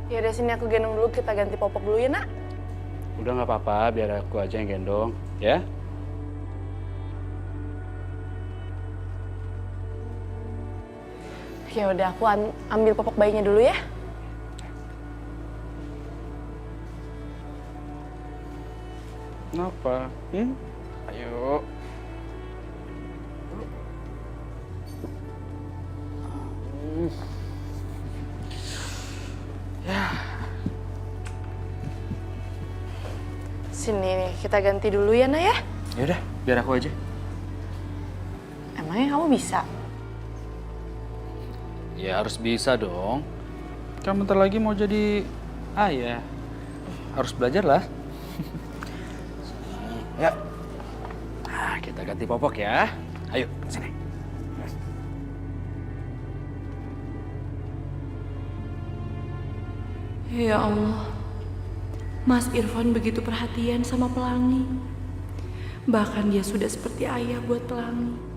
Ya udah sini aku gendong dulu, kita ganti popok dulu ya nak. Udah nggak apa-apa, biar aku aja yang gendong, ya. Ya udah aku ambil popok bayinya dulu ya. Kenapa? Ayo. Sini nih, kita ganti dulu ya nak ya. Ya udah, biar aku aja. Emangnya kamu bisa? Ya harus bisa dong. Kan bentar lagi mau jadi ayah. Harus belajar lah. Ya. Nah, kita ganti popok ya. Ayo, sini. Ya Allah, Mas Irfan begitu perhatian sama Pelangi. Bahkan dia sudah seperti ayah buat Pelangi.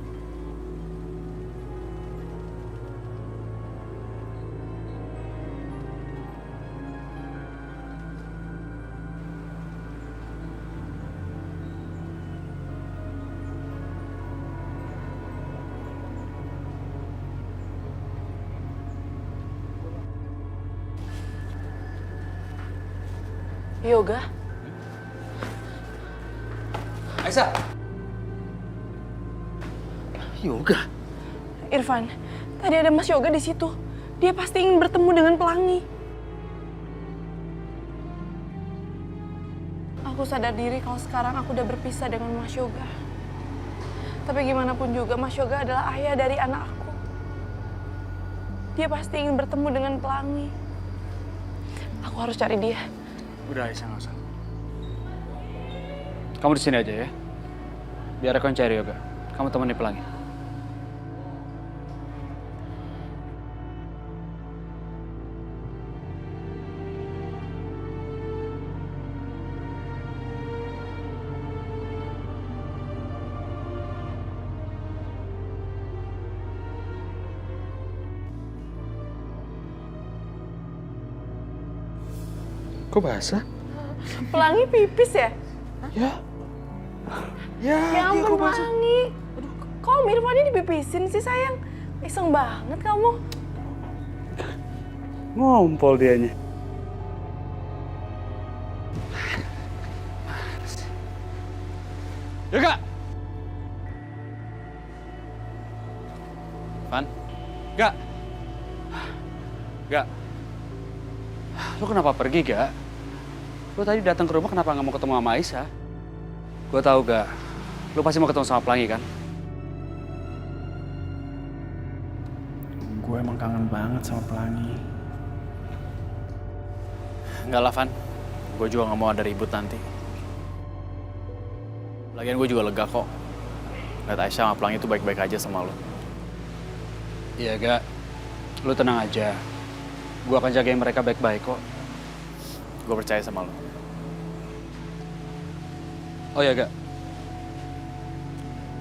Yoga? Aisyah. Yoga? Irfan, tadi ada Mas Yoga di situ. Dia pasti ingin bertemu dengan Pelangi. Aku sadar diri kalau sekarang aku udah berpisah dengan Mas Yoga. Tapi gimana pun juga Mas Yoga adalah ayah dari anak aku. Dia pasti ingin bertemu dengan Pelangi. Aku harus cari dia. Udah Aisyah, nggak usah. Kamu di sini aja ya. Biar aku yang cari Yoga. Kamu temani Pelangi. Kok basah? Pelangi pipis ya? Ya. Ya, Ya ampun Pelangi. Kok Om Irfan ini dipipisin sih sayang? Iseng banget kamu. Ngompol dianya. Yoga! Van? Gak? Gak? Lo kenapa pergi, Gak? Lo tadi datang ke rumah kenapa nggak mau ketemu sama Aisyah? Gue tahu, Gak. Lo pasti mau ketemu sama Pelangi, kan? Gue emang kangen banget sama Pelangi. Enggak lah, Van. Gue juga nggak mau ada ribut nanti. Lagian gue juga lega kok. Lihat Aisyah sama Pelangi itu baik-baik aja sama lo. Iya, Gak. Lo tenang aja. Gue akan jagain mereka baik-baik kok. Gue percaya sama lo. Oh ya, Gak.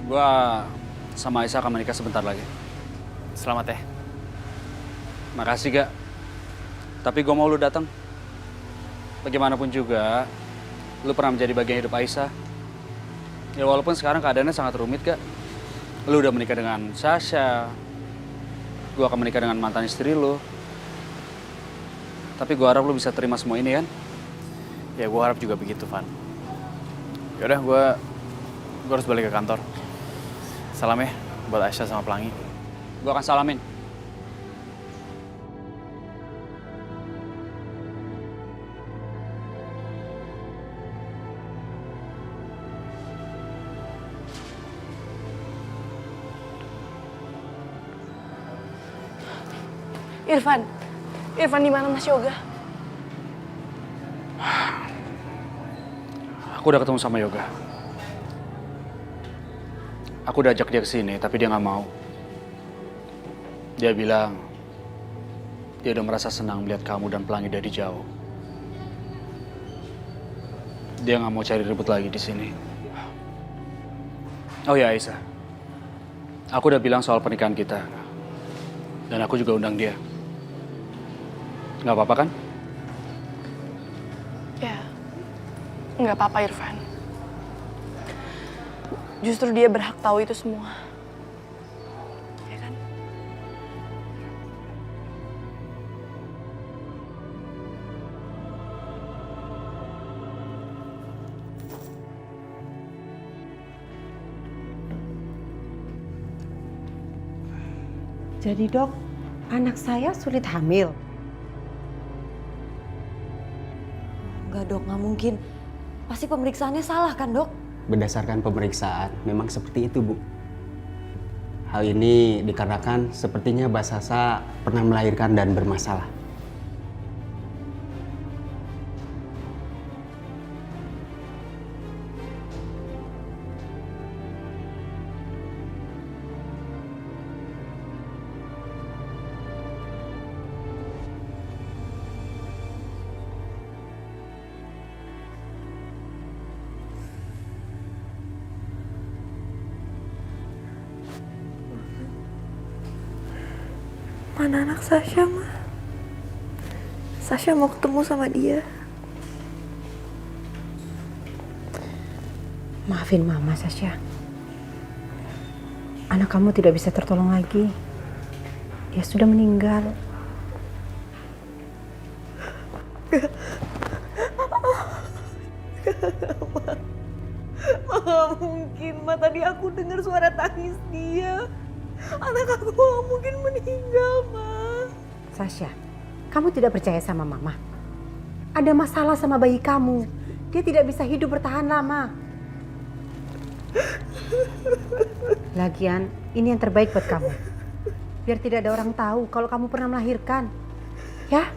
Gue sama Aisyah akan menikah sebentar lagi. Selamat ya. Makasih, Gak. Tapi gue mau lu datang. Bagaimanapun juga, lu pernah menjadi bagian hidup Aisyah. Ya walaupun sekarang keadaannya sangat rumit, Gak. Lu udah menikah dengan Sasha. Gue akan menikah dengan mantan istri lu. Tapi gue harap lu bisa terima semua ini, kan? Ya gue harap juga begitu, Van. Yaudah, gue harus balik ke kantor. Salam ya buat Aisyah sama Pelangi. Gue akan salamin. Irfan, Irfan di mana Mas Yoga? Aku udah ketemu sama Yoga. Aku udah ajak dia ke sini, tapi dia nggak mau. Dia bilang, dia udah merasa senang melihat kamu dan Pelangi dari jauh. Dia nggak mau cari ribut lagi di sini. Oh ya Aisyah, aku udah bilang soal pernikahan kita. Dan aku juga undang dia. Nggak apa-apa kan? Nggak apa-apa, Irfan. Justru dia berhak tahu itu semua. Ya kan? Jadi dok, anak saya sulit hamil. Enggak dok, nggak mungkin. Pasti pemeriksaannya salah kan dok? Berdasarkan pemeriksaan, memang seperti itu, Bu. Hal ini dikarenakan sepertinya Mbak Sasa pernah melahirkan dan bermasalah. Mana anak Sasha, Ma? Sasha mau ketemu sama dia. Maafin mama, Sasha. Anak kamu tidak bisa tertolong lagi. Dia sudah meninggal. Nggak mungkin, Ma. Tadi aku dengar suara tangis dia. Anak aku nggak mungkin meninggal, Ma. Sasha, kamu tidak percaya sama mama? Ada masalah sama bayi kamu. Dia tidak bisa hidup bertahan lama. Lagian, ini yang terbaik buat kamu. Biar tidak ada orang tahu kalau kamu pernah melahirkan. Ya?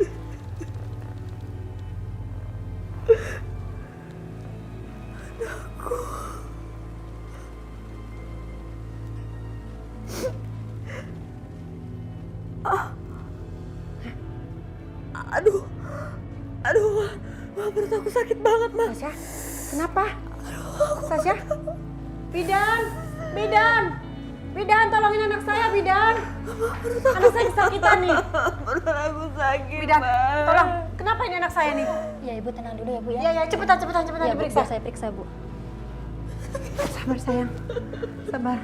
Aduh, Ma, perut aku sakit banget, Ma. Sasha, kenapa? Sasha? Bidan! Bidan! Bidan, tolongin anak saya, Bidan! Anak saya kesakitan nih. Perut aku sakit, Bidan, Ma. tolong. Kenapa ini anak saya nih? Ya ibu tenang dulu ya bu ya. Ya, cepetan Ya bu, diperiksa. biar saya periksa bu. Sabar sayang, sabar.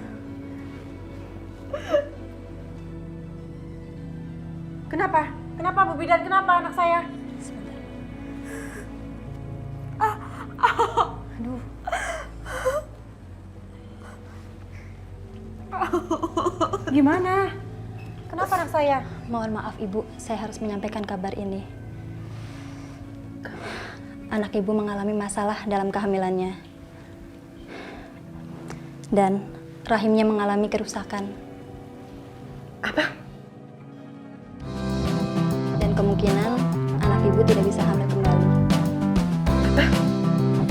Kenapa? Kenapa Bu Bidan? Kenapa anak saya? Sebentar. Aduh. Gimana? Kenapa anak saya? Mohon maaf ibu, saya harus menyampaikan kabar ini. Anak ibu mengalami masalah dalam kehamilannya. Dan rahimnya mengalami kerusakan. Apa? Dan kemungkinan anak ibu tidak bisa hamil kembali.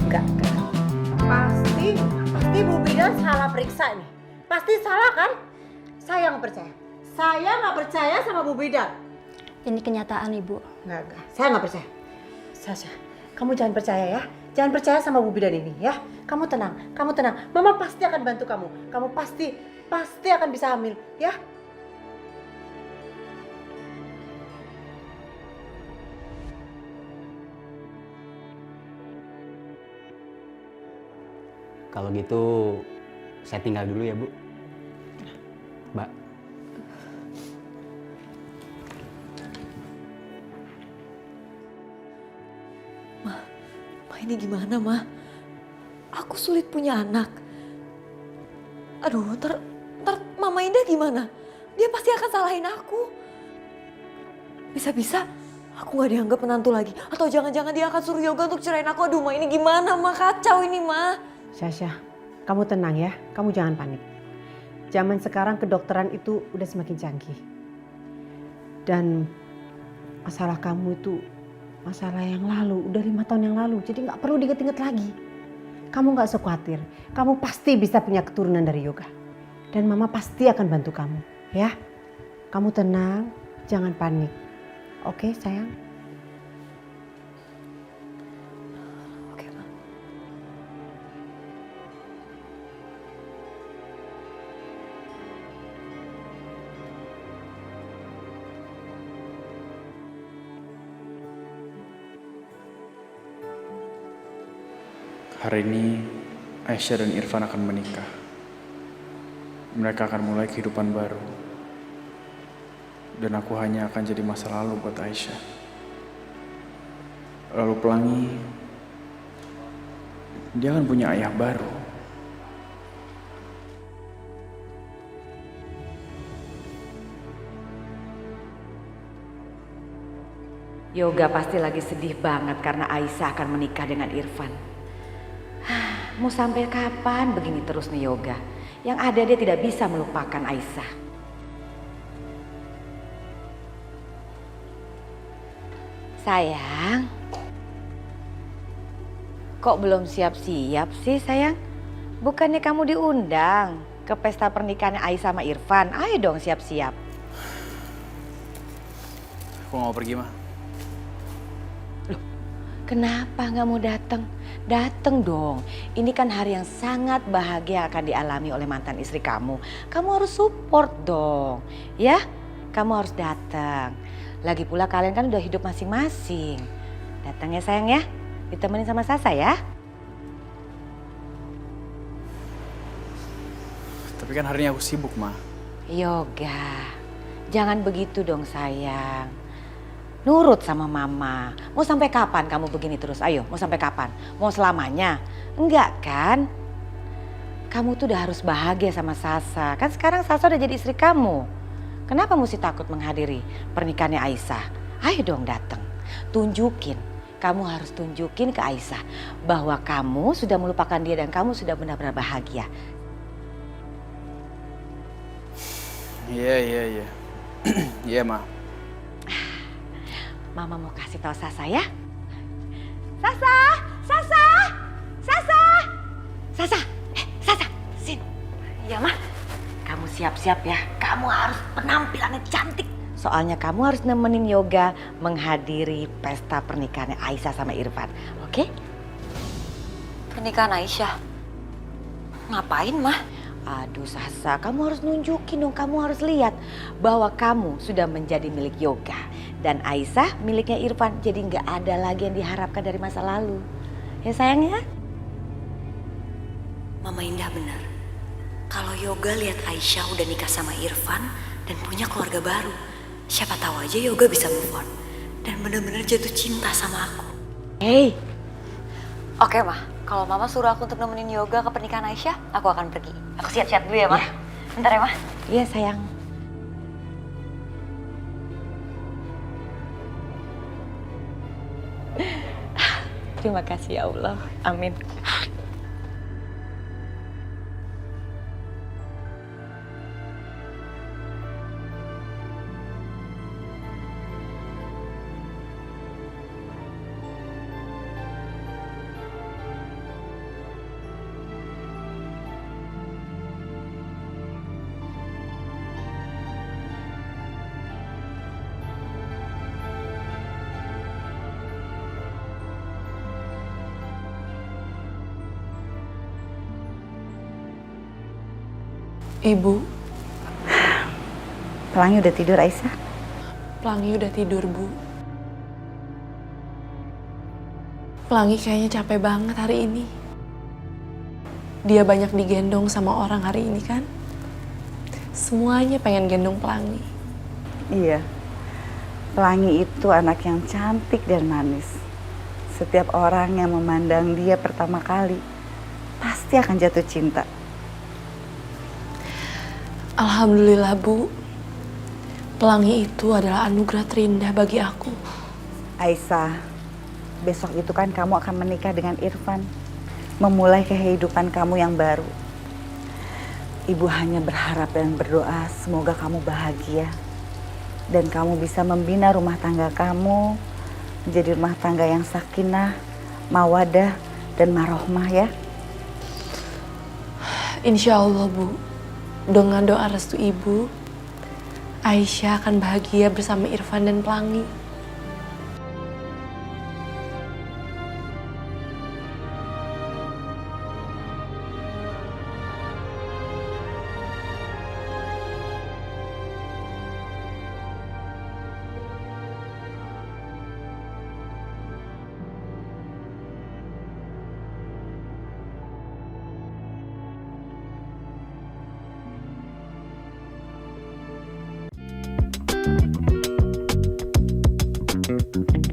Enggak. Pasti Bu Bidan salah periksa nih. Pasti salah kan? Saya nggak percaya. Saya nggak percaya sama Bu Bidan. Ini kenyataan ibu. Enggak. Saya nggak percaya. Sasha, kamu jangan percaya ya. Jangan percaya sama Bu Bidan ini ya. Kamu tenang. Mama pasti akan bantu kamu. Kamu pasti akan bisa hamil ya. Kalau gitu, saya tinggal dulu ya, Bu. Mbak. Ma, ini gimana, Ma? Aku sulit punya anak. Aduh, ntar Mama Indah gimana? Dia pasti akan salahin aku. Bisa-bisa aku gak dianggap menantu lagi. Atau jangan-jangan dia akan suruh Yoga untuk cerain aku. Aduh, Ma, ini gimana, Ma? Kacau ini, Ma. Sasha, kamu tenang ya. Kamu jangan panik. Zaman sekarang kedokteran itu udah semakin canggih. Dan masalah kamu itu masalah yang lalu, udah 5 tahun yang lalu. Jadi nggak perlu diinget-inget lagi. Kamu nggak usah khawatir. Kamu pasti bisa punya keturunan dari Yoga. Dan Mama pasti akan bantu kamu, ya. Kamu tenang, jangan panik. Oke, sayang? Oke, Ma. Hari ini Aisyah dan Irfan akan menikah. Mereka akan mulai kehidupan baru. Dan aku hanya akan jadi masa lalu buat Aisyah. Lalu Pelangi, dia akan punya ayah baru. Yoga pasti lagi sedih banget karena Aisyah akan menikah dengan Irfan. Mau sampai kapan begini terus nih Yoga? Yang ada dia tidak bisa melupakan Aisyah. Sayang, kok belum siap-siap sih sayang? Bukannya kamu diundang ke pesta pernikahan Aisyah sama Irfan? Ayo dong siap-siap. Aku nggak mau pergi, Ma. Kenapa nggak mau datang? Datang dong. Ini kan hari yang sangat bahagia akan dialami oleh mantan istri kamu. Kamu harus support dong, ya? Kamu harus datang. Lagi pula kalian kan udah hidup masing-masing. Datang ya sayang ya. Ditemenin sama Sasa ya. Tapi kan hari ini aku sibuk, Ma. Yoga, jangan begitu dong sayang. Nurut sama mama. Mau sampai kapan kamu begini terus? Ayo, mau sampai kapan? Mau selamanya? Enggak kan? Kamu tuh udah harus bahagia sama Sasa. Kan sekarang Sasa udah jadi istri kamu. Kenapa mesti takut menghadiri pernikahannya Aisyah? Ayo dong datang. Tunjukin. Kamu harus tunjukin ke Aisyah bahwa kamu sudah melupakan dia dan kamu sudah benar-benar bahagia. Iya. Iya, Ma. Mama mau kasih tahu Sasa ya. Sasa, sini. Iya, Ma. Kamu siap-siap ya. Kamu harus penampilannya cantik. Soalnya kamu harus nemenin Yoga menghadiri pesta pernikahannya Aisyah sama Irfan. Oke? Pernikahan Aisyah? Ngapain, Mah? Aduh Sasa, kamu harus nunjukin dong. Kamu harus lihat bahwa kamu sudah menjadi milik Yoga. Dan Aisyah miliknya Irfan. Jadi nggak ada lagi yang diharapkan dari masa lalu. Ya sayang ya? Mama Indah benar. Kalau Yoga lihat Aisyah udah nikah sama Irfan dan punya keluarga baru, siapa tahu aja Yoga bisa move on dan benar-benar jatuh cinta sama aku. Hey, Oke, Mah. Kalau Mama suruh aku untuk nemenin Yoga ke pernikahan Aisyah, aku akan pergi. Aku siap-siap dulu ya, Mah. Bentar ya, Mah. iya sayang. Terima kasih ya Allah. Amin. Ibu, Pelangi udah tidur, Aisyah? Pelangi udah tidur, Bu. Pelangi kayaknya capek banget hari ini. Dia banyak digendong sama orang hari ini kan? Semuanya pengen gendong Pelangi. Iya. Pelangi itu anak yang cantik dan manis. Setiap orang yang memandang dia pertama kali pasti akan jatuh cinta. Alhamdulillah, Bu. Pelangi itu adalah anugerah terindah bagi aku. Aisyah, besok itu kan kamu akan menikah dengan Irfan. Memulai kehidupan kamu yang baru. Ibu hanya berharap dan berdoa semoga kamu bahagia. Dan kamu bisa membina rumah tangga kamu menjadi rumah tangga yang sakinah, mawadah, dan marohmah ya. Insya Allah, Bu. Dengan doa restu Ibu, Aisyah akan bahagia bersama Irfan dan Pelangi. Yoga.